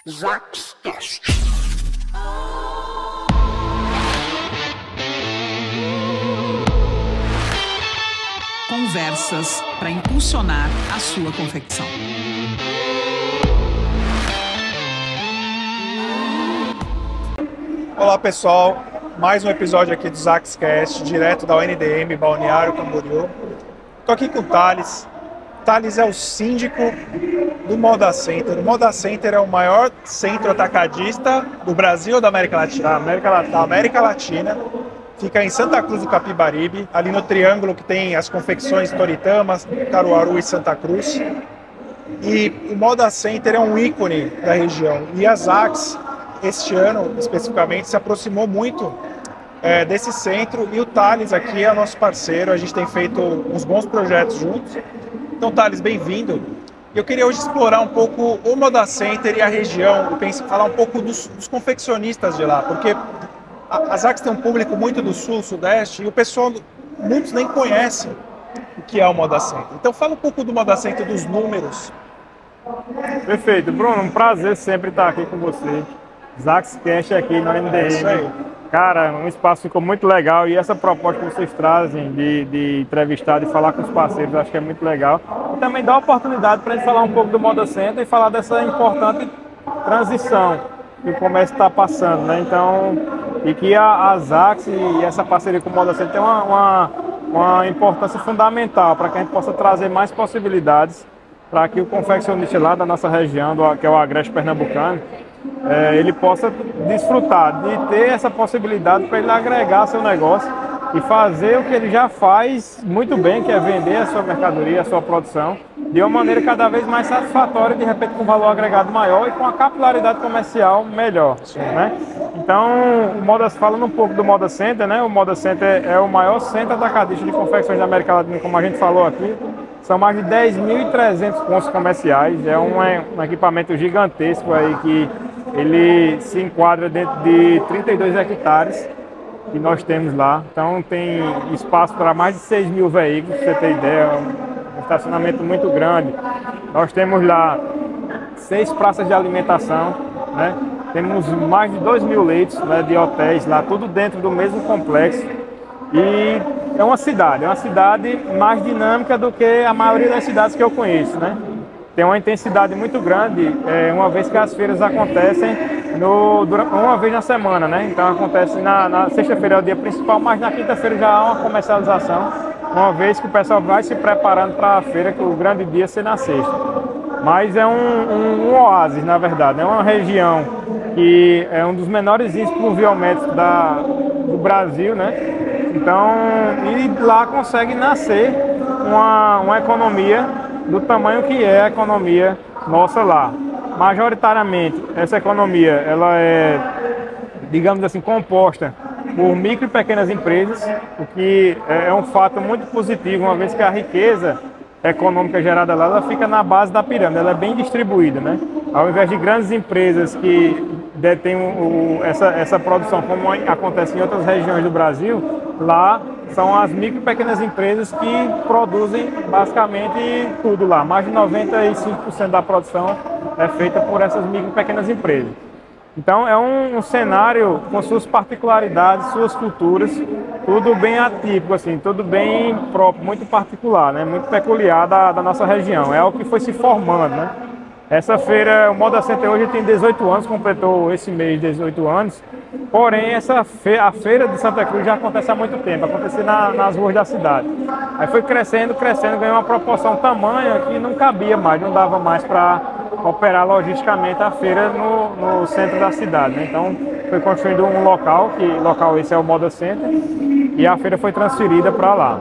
Zaxcast. Conversas para impulsionar a sua confecção. Olá pessoal, mais um episódio aqui do Zaxcast, direto da UNDM, Balneário Camboriú. Estou aqui com o Thales. Thales é o síndico do Moda Center. O Moda Center é o maior centro atacadista do Brasil ou da América Latina? Da América Latina. Fica em Santa Cruz do Capibaribe, ali no triângulo que tem as confecções Toritama, Caruaru e Santa Cruz. E o Moda Center é um ícone da região. E a Zax, este ano especificamente, se aproximou muito desse centro. E o Thales aqui é nosso parceiro, a gente tem feito uns bons projetos juntos. Então, Thales, bem-vindo. Eu queria hoje explorar um pouco o Moda Center e a região, eu penso falar um pouco dos confeccionistas de lá, porque a Zax tem um público muito do sul, sudeste, e o pessoal, muitos nem conhecem o que é o Moda Center. Então fala um pouco do Moda Center, dos números. Perfeito. Bruno, um prazer sempre estar aqui com você. Zaxcast aqui no NDM. É isso aí. Cara, um espaço ficou muito legal e essa proposta que vocês trazem de entrevistar, de falar com os parceiros, acho que é muito legal. E também dá a oportunidade para a gente falar um pouco do Moda Center e falar dessa importante transição que o comércio está passando, né? Então, e que a Zax e essa parceria com o Moda Center tem uma importância fundamental para que a gente possa trazer mais possibilidades para que o confeccionista lá da nossa região, que é o Agreste Pernambucano, ele possa desfrutar de ter essa possibilidade para ele agregar seu negócio e fazer o que ele já faz muito bem, que é vender a sua mercadoria, a sua produção, de uma maneira cada vez mais satisfatória, de repente com valor agregado maior e com a capilaridade comercial melhor, né? Então, falando um pouco do Moda Center, né? O Moda Center é o maior centro atacadista de confecções da América Latina, como a gente falou aqui. São mais de 10.300 pontos comerciais, é um equipamento gigantesco aí que ele se enquadra dentro de 32 hectares que nós temos lá. Então tem espaço para mais de 6 mil veículos, para você ter ideia, um estacionamento muito grande. Nós temos lá 6 praças de alimentação, né? Temos mais de 2 mil leitos, né, de hotéis lá, tudo dentro do mesmo complexo. E é uma cidade mais dinâmica do que a maioria das cidades que eu conheço, né? Tem uma intensidade muito grande, uma vez que as feiras acontecem uma vez na semana, né? Então acontece na sexta-feira é o dia principal, mas na quinta-feira já há uma comercialização, uma vez que o pessoal vai se preparando para a feira, que o grande dia ser na sexta. Mas é um oásis, na verdade, é uma região que é um dos menores índices pluviométricos do Brasil, né? Então, e lá consegue nascer uma economia do tamanho que é a economia nossa lá. Majoritariamente, essa economia, ela é, digamos assim, composta por micro e pequenas empresas, o que é um fato muito positivo, uma vez que a riqueza econômica gerada lá, ela fica na base da pirâmide, ela é bem distribuída, né? Ao invés de grandes empresas que detêm essa produção, como acontece em outras regiões do Brasil, lá são as micro e pequenas empresas que produzem basicamente tudo lá. Mais de 95% da produção é feita por essas micro e pequenas empresas. Então é um cenário com suas particularidades, suas culturas, tudo bem atípico, assim, tudo bem próprio, muito particular, né? Muito peculiar da nossa região. É o que foi se formando, né? Essa feira, o Moda Center hoje tem 18 anos, completou esse mês 18 anos. Porém, a feira de Santa Cruz já acontece há muito tempo, acontece nas ruas da cidade. Aí foi crescendo, ganhou uma proporção tamanha que não cabia mais, não dava mais para operar logisticamente a feira no centro da cidade, né? Então foi construído um local esse é o Moda Center, e a feira foi transferida para lá.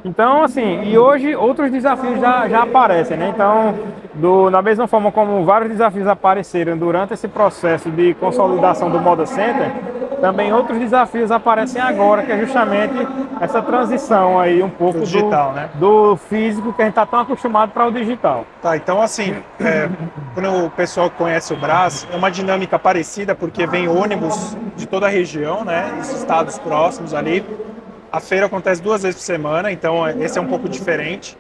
Então, assim, e hoje outros desafios já aparecem, né? Então, da mesma forma como vários desafios apareceram durante esse processo de consolidação do Moda Center, também outros desafios aparecem agora, que é justamente essa transição aí um pouco digital, né? Do físico, que a gente está tão acostumado, para o digital. Tá, então assim, quando o pessoal conhece o Brás, é uma dinâmica parecida, porque vem ônibus de toda a região, né? Dos estados próximos ali. A feira acontece 2 vezes por semana, então esse é um pouco diferente.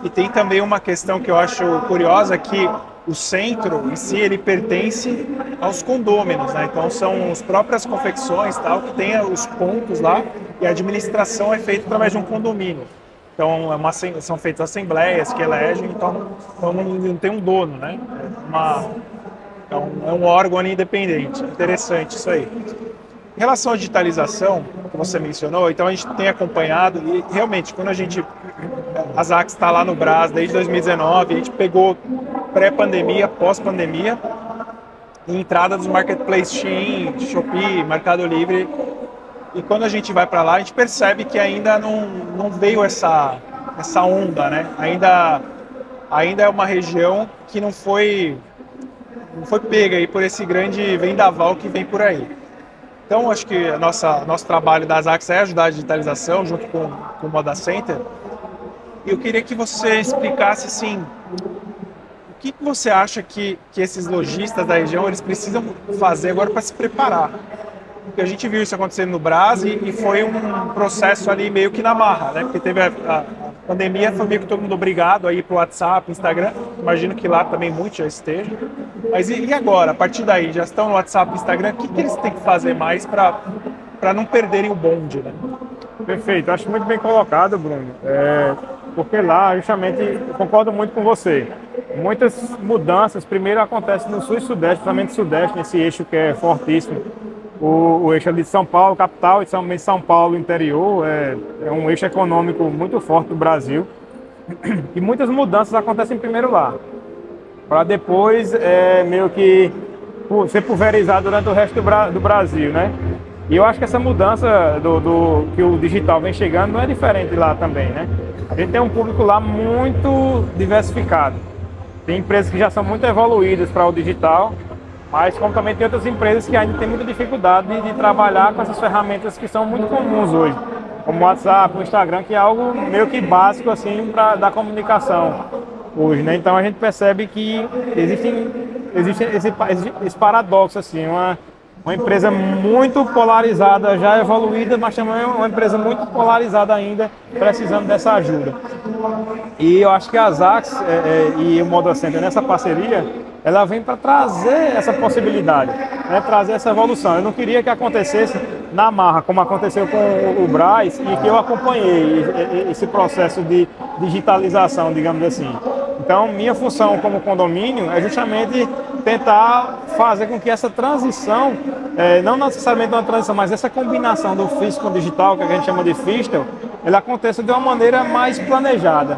E tem também uma questão que eu acho curiosa, que o centro em si ele pertence aos condôminos, né? Então são as próprias confecções tal que tem os pontos lá e a administração é feita através de um condomínio. Então são feitas assembleias que elegem, então não tem um dono, né? É um órgão ali independente. Interessante isso aí. Em relação à digitalização, que você mencionou, então a gente tem acompanhado e realmente quando a Zaxx está lá no Brás desde 2019, a gente pegou pré-pandemia, pós-pandemia, e entrada dos marketplaces Shein, Shopee, Mercado Livre. E quando a gente vai para lá, a gente percebe que ainda não veio essa onda, né? Ainda é uma região que não foi pega aí por esse grande vendaval que vem por aí. Então, acho que nosso trabalho da Zaxx é ajudar a digitalização junto com o Moda Center. E eu queria que você explicasse, assim, o que você acha que esses lojistas da região eles precisam fazer agora para se preparar? Porque a gente viu isso acontecendo no Brás e foi um processo ali meio que na marra, né? Porque teve a pandemia, foi meio que todo mundo obrigado a ir para o WhatsApp, Instagram. Imagino que lá também muitos já estejam. Mas e agora? A partir daí, já estão no WhatsApp, Instagram, o que eles têm que fazer mais para não perderem o bonde, né? Perfeito, acho muito bem colocado, Bruno. Porque lá, justamente, eu concordo muito com você. Muitas mudanças, primeiro, acontecem no Sul e Sudeste, principalmente Sudeste, nesse eixo que é fortíssimo. O eixo ali de São Paulo, capital, e também São Paulo, interior, é um eixo econômico muito forte do Brasil. E muitas mudanças acontecem primeiro lá, para depois meio que ser pulverizado durante o resto do Brasil, né? E eu acho que essa mudança que o digital vem chegando não é diferente lá também, né? A gente tem um público lá muito diversificado. Tem empresas que já são muito evoluídas para o digital, mas como também tem outras empresas que ainda têm muita dificuldade de trabalhar com essas ferramentas que são muito comuns hoje, como o WhatsApp, o Instagram, que é algo meio que básico assim da comunicação hoje, né? Então a gente percebe que existe esse paradoxo assim, uma empresa muito polarizada, já evoluída, mas também uma empresa muito polarizada ainda, precisando dessa ajuda. E eu acho que a Zaxx e o Moda Center nessa parceria, ela vem para trazer essa possibilidade, né? Trazer essa evolução. Eu não queria que acontecesse na marra, como aconteceu com o Brás, e que eu acompanhei esse processo de digitalização, digamos assim. Então, minha função como condomínio é justamente tentar fazer com que essa transição, não necessariamente uma transição, mas essa combinação do físico com o digital, que a gente chama de Phygital, ela aconteça de uma maneira mais planejada,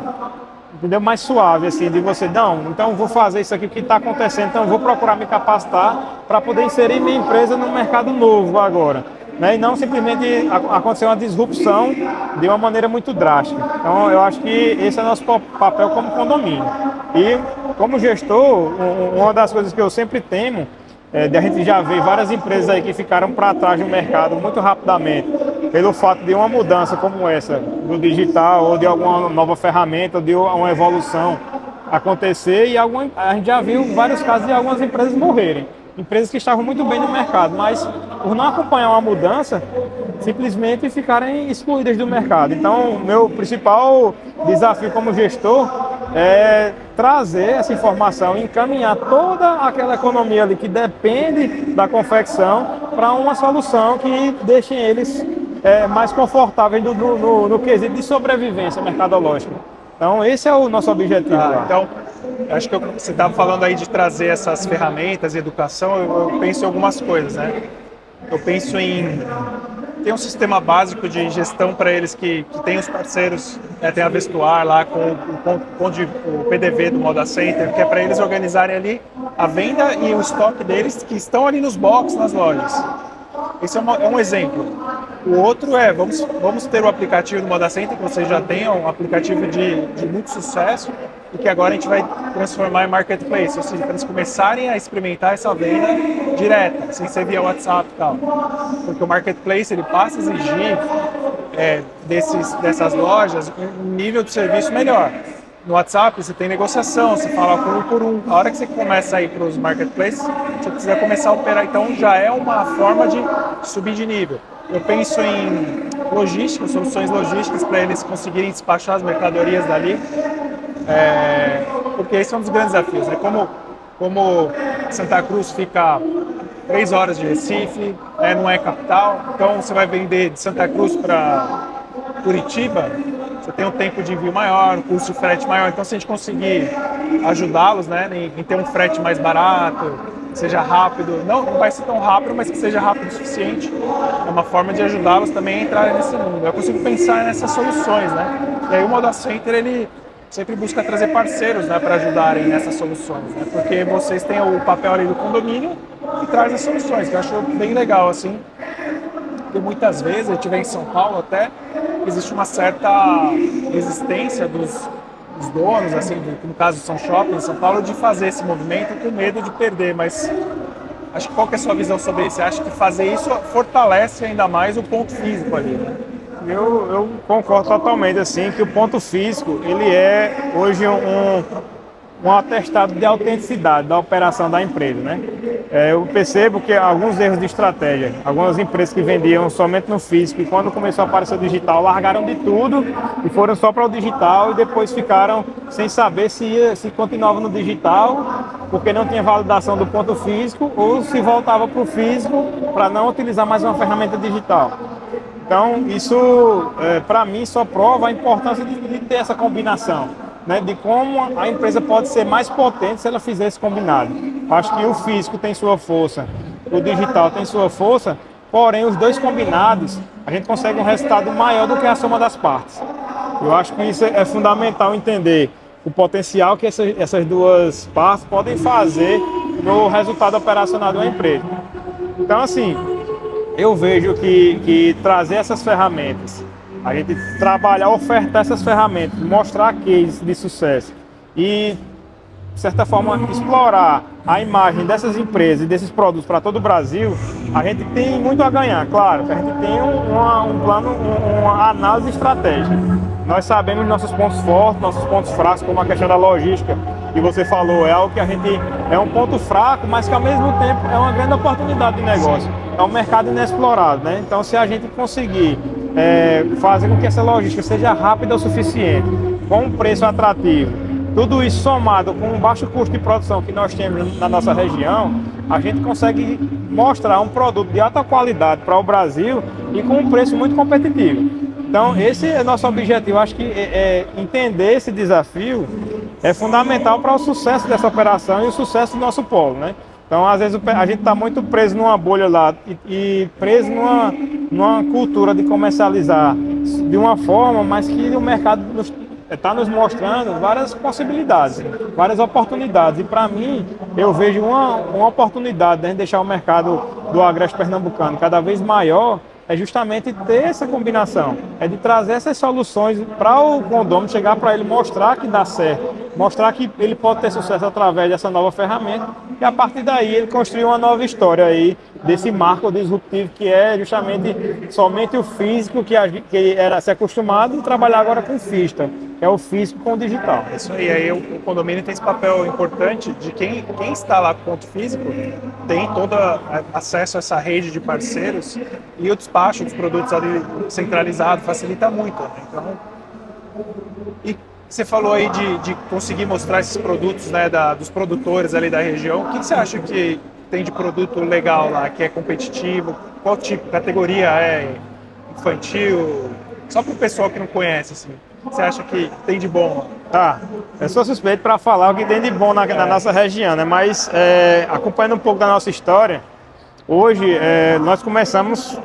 entendeu? Mais suave, assim, de você, não, então vou fazer isso aqui que está acontecendo, então vou procurar me capacitar para poder inserir minha empresa no mercado novo agora, né? E não simplesmente acontecer uma disrupção de uma maneira muito drástica. Então, eu acho que esse é o nosso papel como condomínio. E, como gestor, uma das coisas que eu sempre temo, a gente já vê várias empresas aí que ficaram para trás no mercado muito rapidamente, pelo fato de uma mudança como essa, do digital, ou de alguma nova ferramenta, ou de uma evolução acontecer, e a gente já viu vários casos de algumas empresas morrerem. Empresas que estavam muito bem no mercado, mas por não acompanhar uma mudança, simplesmente ficarem excluídas do mercado. Então, meu principal desafio como gestor é trazer essa informação, encaminhar toda aquela economia ali que depende da confecção para uma solução que deixe eles mais confortáveis no quesito de sobrevivência mercadológica. Então, esse é o nosso objetivo. Então, acho que você estava falando aí de trazer essas ferramentas e educação, eu penso em algumas coisas, né? Eu penso em ter um sistema básico de gestão para eles que tem os parceiros, tem a Vestuar lá com o PDV do Moda Center, que é para eles organizarem ali a venda e o estoque deles que estão ali nos boxes, nas lojas. Esse é um exemplo. O outro vamos ter o aplicativo do Moda Center, que vocês já têm, um aplicativo de muito sucesso, e que agora a gente vai transformar em marketplace, ou seja, para eles começarem a experimentar essa venda direta, sem ser via WhatsApp e tal. Porque o marketplace ele passa a exigir dessas lojas um nível de serviço melhor. No WhatsApp você tem negociação, você fala por um. A hora que você começa a ir para os marketplaces, você precisa começar a operar, então já é uma forma de subir de nível. Eu penso em logística, soluções logísticas para eles conseguirem despachar as mercadorias dali, porque esse é um dos grandes desafios, né? Como como Santa Cruz fica 3 horas de Recife, não é capital, então você vai vender de Santa Cruz para Curitiba, você tem um tempo de envio maior, um custo de frete maior. Então, se a gente conseguir ajudá-los, né, em ter um frete mais barato, que seja rápido, não vai ser tão rápido, mas que seja rápido o suficiente, é uma forma de ajudá-los também a entrarem nesse mundo. Eu consigo pensar nessas soluções, né? E aí o Moda Center, ele sempre busca trazer parceiros, né, para ajudarem nessas soluções, né? Porque vocês têm o papel ali do condomínio e traz as soluções, que eu acho bem legal, assim. Porque muitas vezes, a gente vê em São Paulo até, existe uma certa resistência dos donos, assim, no caso são shoppings em São Paulo, de fazer esse movimento com medo de perder, mas acho que qual que é a sua visão sobre isso? Você acha que fazer isso fortalece ainda mais o ponto físico ali, né? Eu concordo totalmente, assim, que o ponto físico, ele é hoje um atestado de autenticidade da operação da empresa, né? Eu percebo que alguns erros de estratégia, algumas empresas que vendiam somente no físico e quando começou a aparecer o digital, largaram de tudo e foram só para o digital e depois ficaram sem saber se continuava no digital porque não tinha validação do ponto físico ou se voltava para o físico para não utilizar mais uma ferramenta digital. Então, isso, para mim, só prova a importância de ter essa combinação, né? De como a empresa pode ser mais potente se ela fizer esse combinado. Acho que o físico tem sua força, o digital tem sua força, porém, os dois combinados, a gente consegue um resultado maior do que a soma das partes. Eu acho que isso é fundamental entender o potencial que essas duas partes podem fazer no resultado operacional de uma empresa. Então, assim, eu vejo que trazer essas ferramentas, a gente trabalhar, ofertar essas ferramentas, mostrar cases de sucesso e, de certa forma, explorar a imagem dessas empresas e desses produtos para todo o Brasil, a gente tem muito a ganhar. Claro que a gente tem um plano, uma análise estratégica. Nós sabemos nossos pontos fortes, nossos pontos fracos, como a questão da logística, que você falou, é algo que a gente é um ponto fraco, mas que ao mesmo tempo é uma grande oportunidade de negócio. É um mercado inexplorado, né? Então, se a gente conseguir fazer com que essa logística seja rápida o suficiente, com um preço atrativo, tudo isso somado com um baixo custo de produção que nós temos na nossa região, a gente consegue mostrar um produto de alta qualidade para o Brasil e com um preço muito competitivo. Então, esse é nosso objetivo. Acho que entender esse desafio é fundamental para o sucesso dessa operação e o sucesso do nosso polo, né? Então, às vezes, a gente está muito preso numa bolha lá e preso numa cultura de comercializar de uma forma, mas que o mercado está nos mostrando várias possibilidades, várias oportunidades. E, para mim, eu vejo uma oportunidade de deixar o mercado do agreste pernambucano cada vez maior, é justamente ter essa combinação, é de trazer essas soluções para o condomínio, chegar para ele, mostrar que dá certo, mostrar que ele pode ter sucesso através dessa nova ferramenta e a partir daí ele construir uma nova história aí desse marco disruptivo que é justamente somente o físico que era se acostumado e trabalhar agora com Fista, que é o físico com o digital. Isso aí o condomínio tem esse papel importante de quem está lá com o ponto físico tem todo acesso a essa rede de parceiros e o despacho dos produtos ali centralizado facilita muito, né? Então, e você falou aí de conseguir mostrar esses produtos, né, dos produtores ali da região. O que você acha que tem de produto legal lá, que é competitivo? Qual tipo, categoria é infantil? Só para o pessoal que não conhece, assim. Você acha que tem de bom lá? Eu sou suspeito para falar o que tem de bom na nossa região, né? Mas acompanhando um pouco da nossa história, hoje nós começamos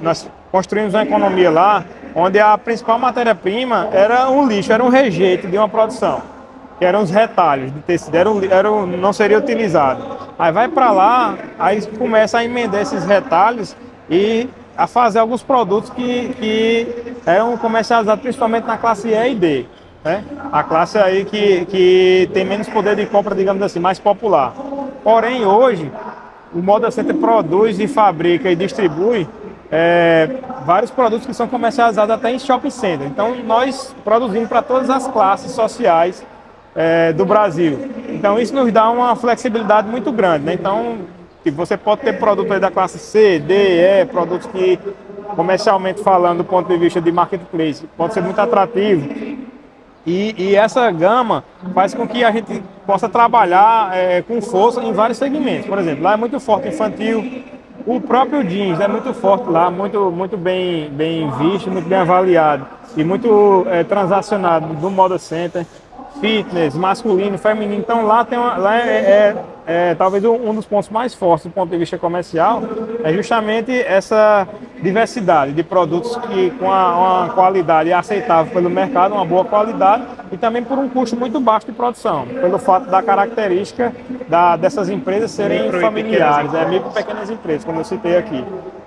nós construímos uma economia lá, onde a principal matéria-prima era um lixo, era um rejeito de uma produção, que eram os retalhos de tecido, não seria utilizado. Aí vai para lá, aí começa a emendar esses retalhos e a fazer alguns produtos que eram comercializados principalmente na classe E e D, né? A classe aí que tem menos poder de compra, digamos assim, mais popular. Porém, hoje, o Moda Center produz e fabrica e distribui vários produtos que são comercializados até em shopping center. Então, nós produzimos para todas as classes sociais do Brasil. Então, isso nos dá uma flexibilidade muito grande, né? Então, você pode ter produtos aí da classe C, D, E, produtos que, comercialmente falando, do ponto de vista de marketplace, pode ser muito atrativo. E essa gama faz com que a gente possa trabalhar com força em vários segmentos. Por exemplo, lá é muito forte infantil, o próprio jeans é muito forte lá, muito bem visto, muito bem avaliado e muito transacionado do Moda Center. Fitness, masculino, feminino. Então lá talvez um dos pontos mais fortes do ponto de vista comercial é justamente essa diversidade de produtos que com uma qualidade aceitável pelo mercado, uma boa qualidade e também por um custo muito baixo de produção, pelo fato da característica dessas empresas serem familiares, micro e pequenas empresas, como eu citei aqui.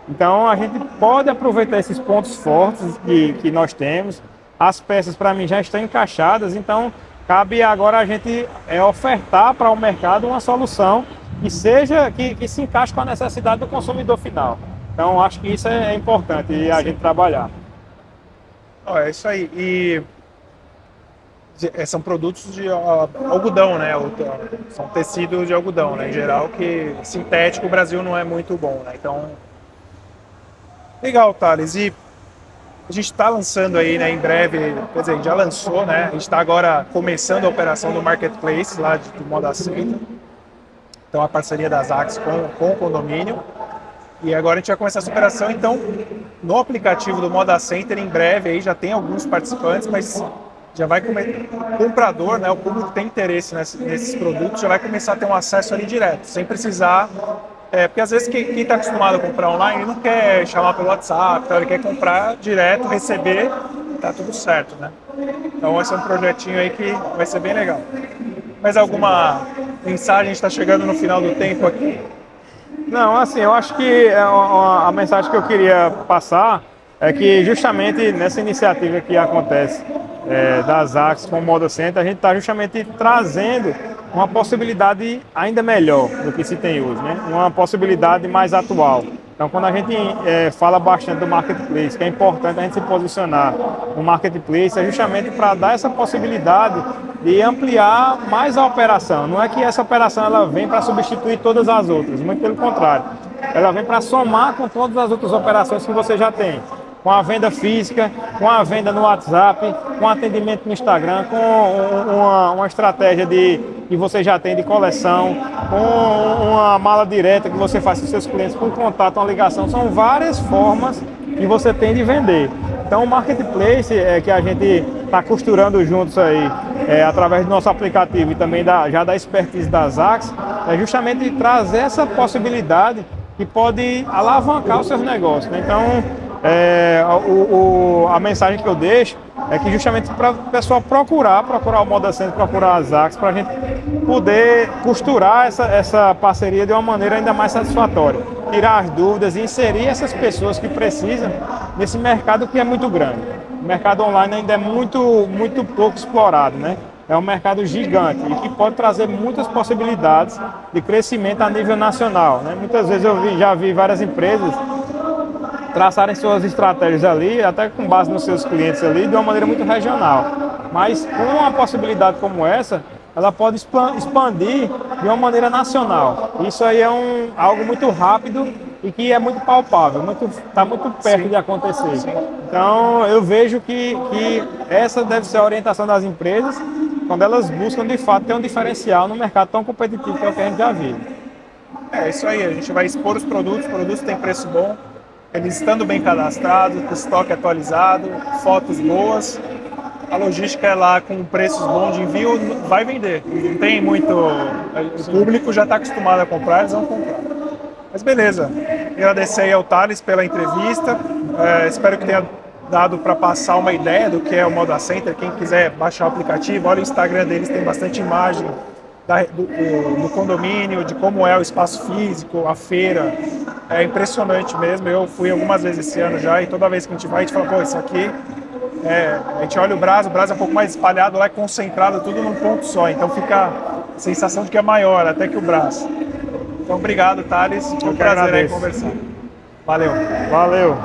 Então a gente pode aproveitar esses pontos fortes que nós temos. As peças para mim já estão encaixadas, então cabe agora a gente ofertar para o mercado uma solução que se encaixe com a necessidade do consumidor final. Então, acho que isso é importante a gente trabalhar. É isso aí. E são produtos de algodão, né? São tecidos de algodão, né? Em geral, que sintético o Brasil não é muito bom, né? Então, legal, Thales. E a gente está lançando aí, né, em breve, quer dizer, a gente já lançou, né? A gente está agora começando a operação do Marketplace lá do Moda Center. Então, a parceria das Axe com o condomínio. E agora a gente vai começar essa operação. Então, no aplicativo do Moda Center, em breve, aí já tem alguns participantes, mas já vai o comprador, né, o público que tem interesse nesses produtos, já vai começar a ter um acesso ali direto, sem precisar... porque às vezes quem está acostumado a comprar online, ele não quer chamar pelo WhatsApp, então ele quer comprar direto, receber, tá tudo certo, né? Então esse é um projetinho aí que vai ser bem legal. Mais alguma mensagem? A gente está chegando no final do tempo aqui. Não, assim, eu acho que a mensagem que eu queria passar é que justamente nessa iniciativa que acontece das Axe com o Moda Center, a gente está justamente trazendo uma possibilidade ainda melhor do que se tem hoje, né? Uma possibilidade mais atual. Então, quando a gente fala bastante do Marketplace, que é importante a gente se posicionar no Marketplace, é justamente para dar essa possibilidade de ampliar mais a operação. Não é que essa operação ela vem para substituir todas as outras, muito pelo contrário. Ela vem para somar com todas as outras operações que você já tem. Com a venda física, com a venda no WhatsApp, com atendimento no Instagram, com uma estratégia que você já tem de coleção, com uma mala direta que você faz com seus clientes por contato, uma ligação. São várias formas que você tem de vender. Então o Marketplace que a gente está costurando juntos aí, através do nosso aplicativo e também já da expertise das Axe, é justamente trazer essa possibilidade que pode alavancar os seus negócios, né? Então, a mensagem que eu deixo é que justamente para o pessoal procurar o Moda Center, procurar as Axe, para a gente poder costurar essa parceria de uma maneira ainda mais satisfatória, tirar as dúvidas e inserir essas pessoas que precisam nesse mercado que é muito grande. O mercado online ainda é muito pouco explorado, né? É um mercado gigante e que pode trazer muitas possibilidades de crescimento a nível nacional, né? Muitas vezes eu já vi várias empresas traçarem suas estratégias ali, até com base nos seus clientes ali, de uma maneira muito regional. Mas com uma possibilidade como essa, ela pode expandir de uma maneira nacional. Isso aí é algo muito rápido e que é muito palpável, está muito perto de acontecer. Então eu vejo que essa deve ser a orientação das empresas quando elas buscam de fato ter um diferencial no mercado tão competitivo que é o que a gente já vive. É isso aí, a gente vai expor os produtos têm preço bom, eles estando bem cadastrados, com estoque atualizado, fotos boas, a logística é lá com preços bons de envio, vai vender. Não tem muito... O público já está acostumado a comprar, eles vão comprar. Mas beleza, agradecer aí ao Thales pela entrevista, espero que tenha dado para passar uma ideia do que é o Moda Center. Quem quiser baixar o aplicativo, olha o Instagram deles, tem bastante imagem do condomínio, de como é o espaço físico, a feira. É impressionante mesmo, eu fui algumas vezes esse ano já e toda vez que a gente vai, a gente fala, pô, isso aqui, a gente olha o Brás é um pouco mais espalhado, lá é concentrado tudo num ponto só, então fica a sensação de que é maior até que o Brás. Então obrigado, Thales, foi um prazer aí conversar. Valeu. Valeu.